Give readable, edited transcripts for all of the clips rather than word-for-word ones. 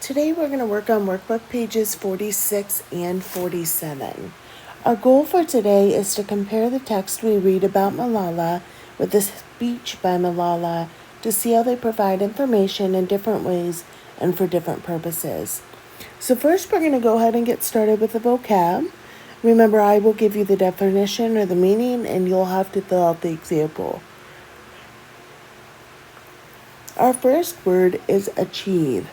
Today we're going to work on workbook pages 46 and 47. Our goal for today is to compare the text we read about Malala with the speech by Malala to see how they provide information in different ways and for different purposes. So first we're going to go ahead and get started with the vocab. Remember, I will give you the definition or the meaning and you'll have to fill out the example. Our first word is achieve.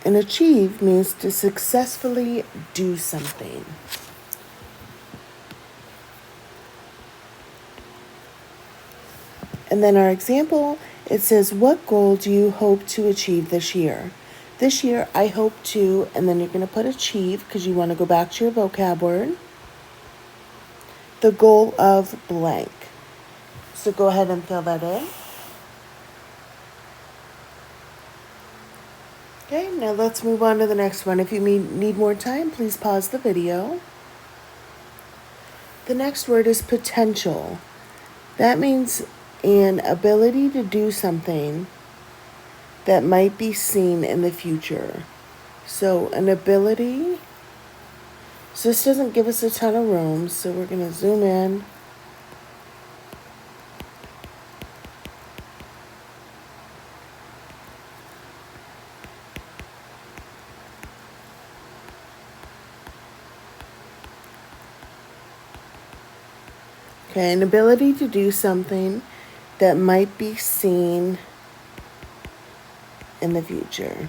And achieve means to successfully do something. And then our example, it says, what goal do you hope to achieve this year? This year, I hope to, and then you're going to put achieve because you want to go back to your vocab word. The goal of blank. So go ahead and fill that in. Okay, now let's move on to the next one. If you need more time, please pause the video. The next word is potential. That means an ability to do something that might be seen in the future. So an ability. So this doesn't give us a ton of room, so we're going to zoom in. Okay, an ability to do something that might be seen in the future.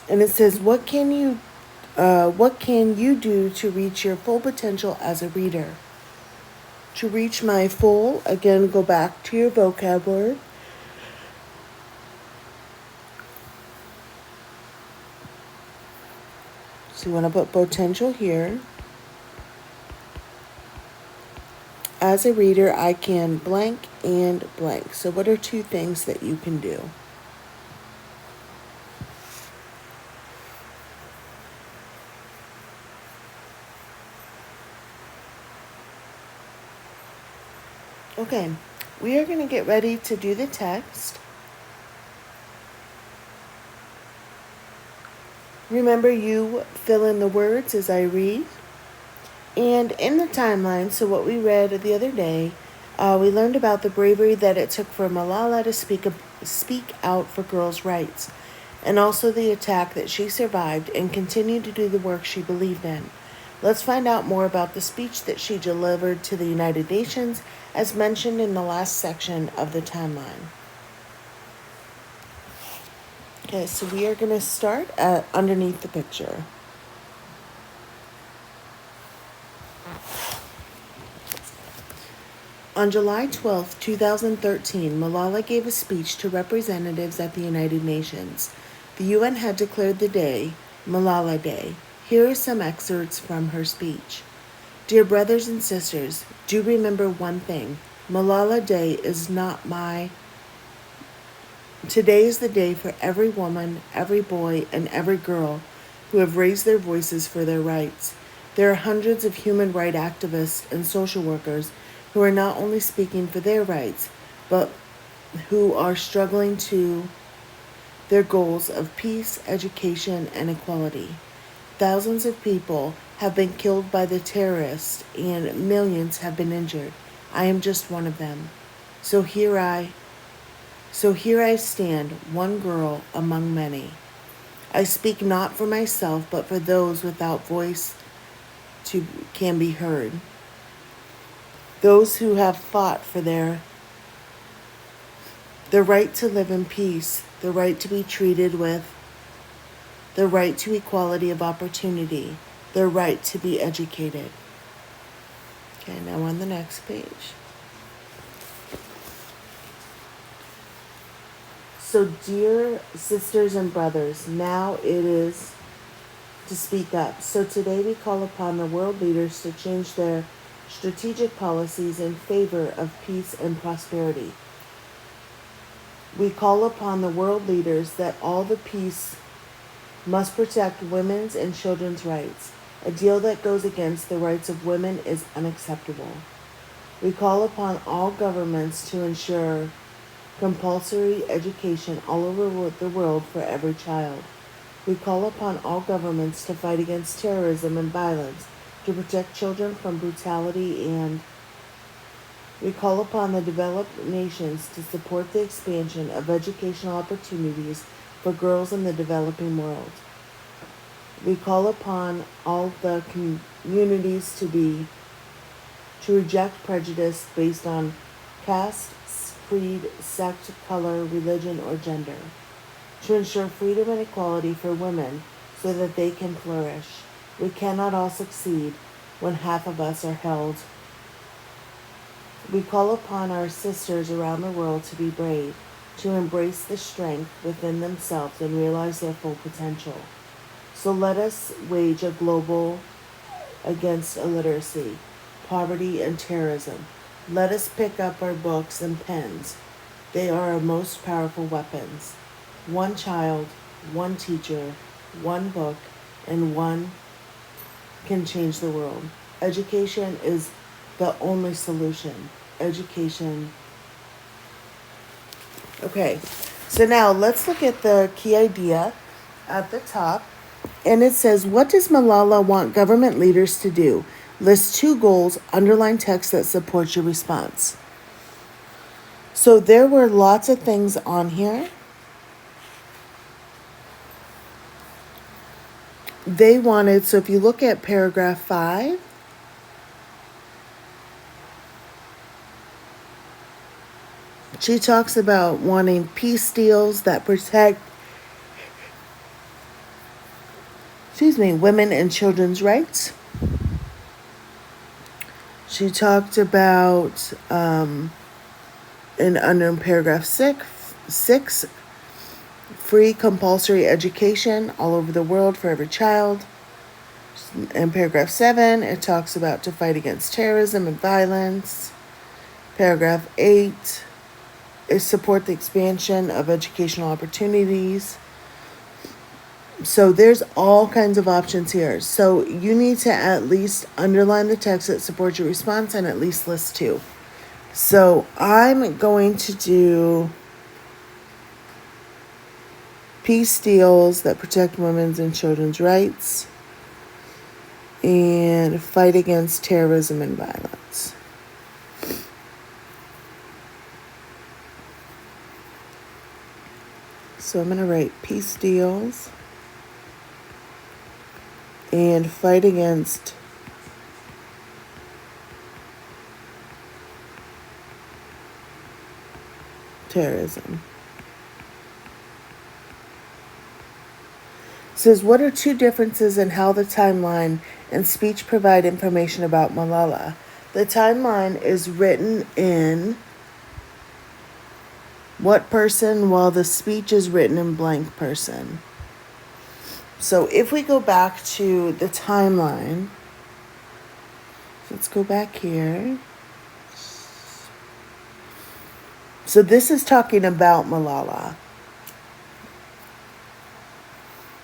And it says, what can you do to reach your full potential as a reader? To reach my full, again, go back to your vocab word. So you want to put potential here. As a reader, I can blank and blank. So what are two things that you can do? Okay, we are going to get ready to do the text. Remember, you fill in the words as I read. And in the timeline, so what we read the other day, we learned about the bravery that it took for Malala to speak out for girls' rights, and also the attack that she survived and continued to do the work she believed in. Let's find out more about the speech that she delivered to the United Nations, as mentioned in the last section of the timeline. Okay, so we are going to start underneath the picture. On July 12, 2013, Malala gave a speech to representatives at the United Nations. The UN had declared the day Malala Day. Here are some excerpts from her speech. Dear brothers and sisters, do remember one thing. Malala Day is not Today is the day for every woman, every boy, and every girl who have raised their voices for their rights. There are hundreds of human rights activists and social workers who are not only speaking for their rights, but who are struggling to their goals of peace, education, and equality. Thousands of people have been killed by the terrorists and millions have been injured. I am just one of them. So here I stand, one girl among many. I speak not for myself, but for those without voice can be heard. Those who have fought for their right to live in peace, the right to be treated with, the right to equality of opportunity, the right to be educated. Okay, now on the next page. So, dear sisters and brothers, now it is to speak up. So today we call upon the world leaders to change their strategic policies in favor of peace and prosperity. We call upon the world leaders that all the peace must protect women's and children's rights. A deal that goes against the rights of women is unacceptable. We call upon all governments to ensure compulsory education all over the world for every child. We call upon all governments to fight against terrorism and violence, to protect children from brutality, and we call upon the developed nations to support the expansion of educational opportunities for girls in the developing world. We call upon all the communities to reject prejudice based on caste, creed, sect, color, religion, or gender, to ensure freedom and equality for women so that they can flourish. We cannot all succeed when half of us are held. We call upon our sisters around the world to be brave, to embrace the strength within themselves and realize their full potential. So let us wage a global against illiteracy, poverty, and terrorism. Let us pick up our books and pens. They are our most powerful weapons. One child, one teacher, one book, and one can change the world. Education is the only solution. Education. Okay, so now let's look at the key idea at the top. And it says, what does Malala want government leaders to do? List 2 goals, underline text that supports your response. So there were lots of things on here. They wanted, so if you look at paragraph 5, she talks about wanting peace deals that protect women and children's rights. She talked about, under paragraph 6, free compulsory education all over the world for every child. In paragraph 7, it talks about to fight against terrorism and violence. Paragraph 8 is support the expansion of educational opportunities. So there's all kinds of options here. So you need to at least underline the text that supports your response and at least list 2. So I'm going to do peace deals that protect women's and children's rights and fight against terrorism and violence. So I'm going to write peace deals and fight against terrorism. It says, what are 2 differences in how the timeline and speech provide information about Malala? The timeline is written in what person, while the speech is written in blank person. So if we go back to the timeline, let's go back here. So this is talking about Malala.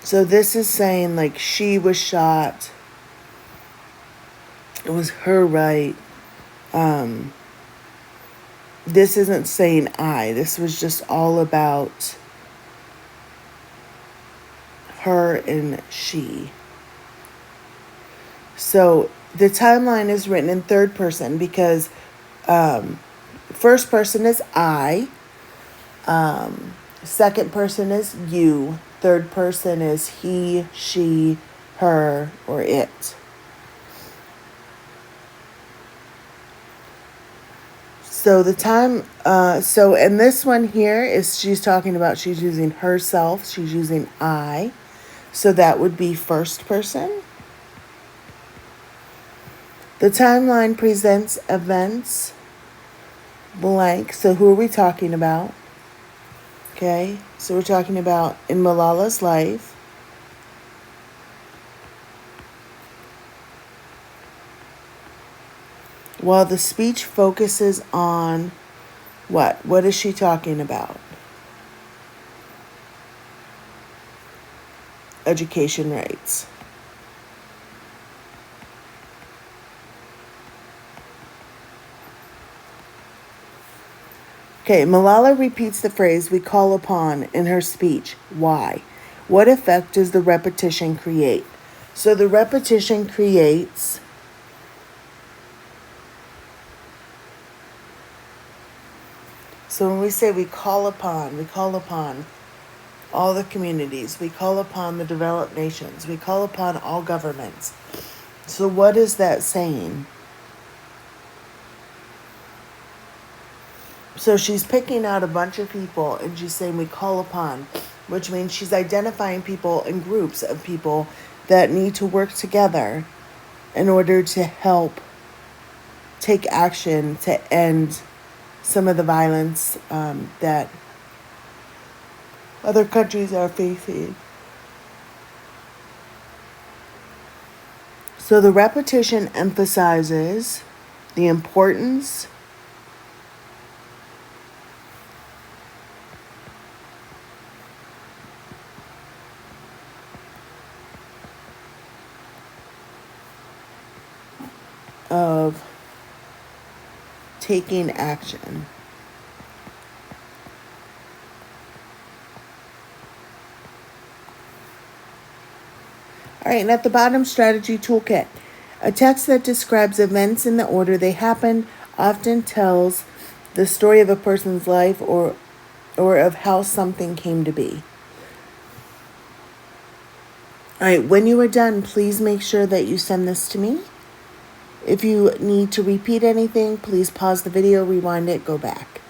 So this is saying like she was shot. It was her right. This isn't saying I. This was just all about her and she. So the timeline is written in third person because first person is I. Second person is you. Third person is he, she, her, or it. So the time, and this one here is she's talking about she's using herself. She's using I. So that would be first person. The timeline presents events blank. So who are we talking about? Okay, so we're talking about in Malala's life. While the speech focuses on what? What is she talking about? Education rights. Okay, Malala repeats the phrase "we call upon" in her speech. Why? What effect does the repetition create? So the repetition creates so when we say we call upon all the communities, we call upon the developed nations, we call upon all governments. So what is that saying? So she's picking out a bunch of people and she's saying we call upon, which means she's identifying people and groups of people that need to work together in order to help take action to end some of the violence that other countries are facing. So the repetition emphasizes the importance of taking action. All right, and at the bottom, strategy toolkit. A text that describes events in the order they happened often tells the story of a person's life or of how something came to be. All right, when you are done, please make sure that you send this to me. If you need to repeat anything, please pause the video, rewind it, go back.